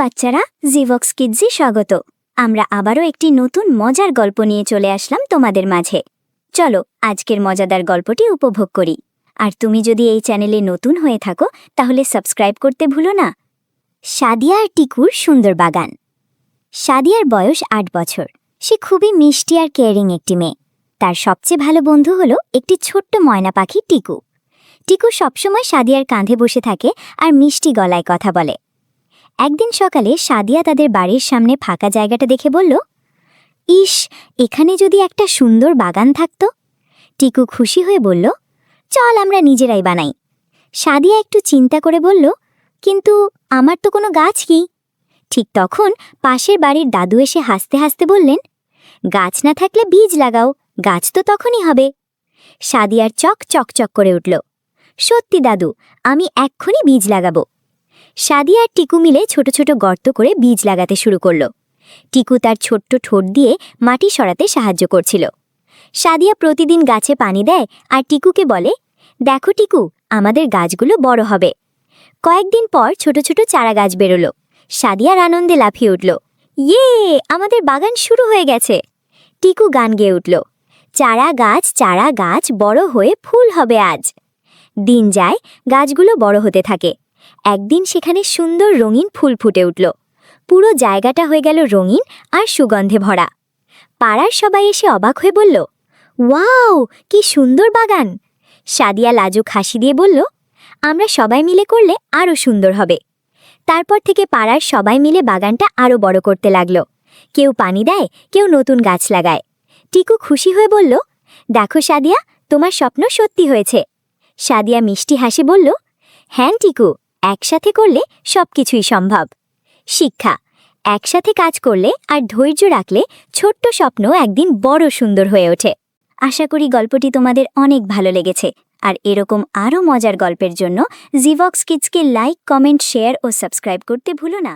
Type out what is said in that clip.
বাচ্চারা, জিভক্স কিডসে স্বাগত। আমরা আবারও একটি নতুন মজার গল্প নিয়ে চলে আসলাম তোমাদের মাঝে। চলো আজকের মজাদার গল্পটি উপভোগ করি। আর তুমি যদি এই চ্যানেলে নতুন হয়ে থাকো তাহলে সাবস্ক্রাইব করতে ভুলো না। সাদিয়া আর টিকুর সুন্দর বাগান। সাদিয়ার বয়স ৮ বছর। সে খুবই মিষ্টি আর কেয়ারিং একটি মেয়ে। তার সবচেয়ে ভালো বন্ধু হলো একটি ছোট্ট ময়না পাখি টিকু। টিকু সবসময় সাদিয়ার কাঁধে বসে থাকে আর মিষ্টি গলায় কথা বলে। একদিন সকালে সাদিয়া তাদের বাড়ির সামনে ফাঁকা জায়গাটা দেখে বলল, ইস, এখানে যদি একটা সুন্দর বাগান থাকত। টিকু খুশি হয়ে বলল, চল আমরা নিজেরাই বানাই। সাদিয়া একটু চিন্তা করে বলল, কিন্তু আমার তো কোনো গাছ কি? ঠিক তখন পাশের বাড়ির দাদু এসে হাসতে হাসতে বললেন, গাছ না থাকলে বীজ লাগাও, গাছ তো তখনই হবে। সাদিয়ার চক চকচক করে উঠল। সত্যি দাদু, আমি এক্ষুনি বীজ লাগাবো। সাদিয়া আর টিকু মিলে ছোট ছোট গর্ত করে বীজ লাগাতে শুরু করল। টিকু তার ছোট্ট ঠোঁট দিয়ে মাটি সরাতে সাহায্য করছিল। সাদিয়া প্রতিদিন গাছে পানি দেয় আর টিকুকে বলে, দেখো টিকু, আমাদের গাছগুলো বড় হবে। কয়েকদিন পর ছোট ছোট চারা গাছ বেরোল। সাদিয়ার আনন্দে লাফিয়ে উঠল, ইয়ে, আমাদের বাগান শুরু হয়ে গেছে। টিকু গান গেয়ে উঠল, চারা গাছ বড় হয়ে ফুল হবে আজ। দিন যায়, গাছগুলো বড় হতে থাকে। একদিন সেখানে সুন্দর রঙিন ফুল ফুটে উঠল। পুরো জায়গাটা হয়ে গেল রঙিন আর সুগন্ধে ভরা। পাড়ার সবাই এসে অবাক হয়ে বলল, ওয়াও, কি সুন্দর বাগান। সাদিয়া লাজুক হাসি দিয়ে বলল, আমরা সবাই মিলে করলে আরও সুন্দর হবে। তারপর থেকে পাড়ার সবাই মিলে বাগানটা আরও বড় করতে লাগল। কেউ পানি দেয়, কেউ নতুন গাছ লাগায়। টিকু খুশি হয়ে বলল, দেখো সাদিয়া, তোমার স্বপ্ন সত্যি হয়েছে। সাদিয়া মিষ্টি হাসি বলল, হ্যাঁ টিকু, একসাথে করলে সবকিছুই সম্ভব। শিক্ষা: একসাথে কাজ করলে আর ধৈর্য রাখলে ছোট্ট স্বপ্ন একদিন বড় সুন্দর হয়ে ওঠে। আশা করি গল্পটি তোমাদের অনেক ভালো লেগেছে। আর এরকম আরও মজার গল্পের জন্য জিভক্স কিডসকে লাইক, কমেন্ট, শেয়ার ও সাবস্ক্রাইব করতে ভুলো না।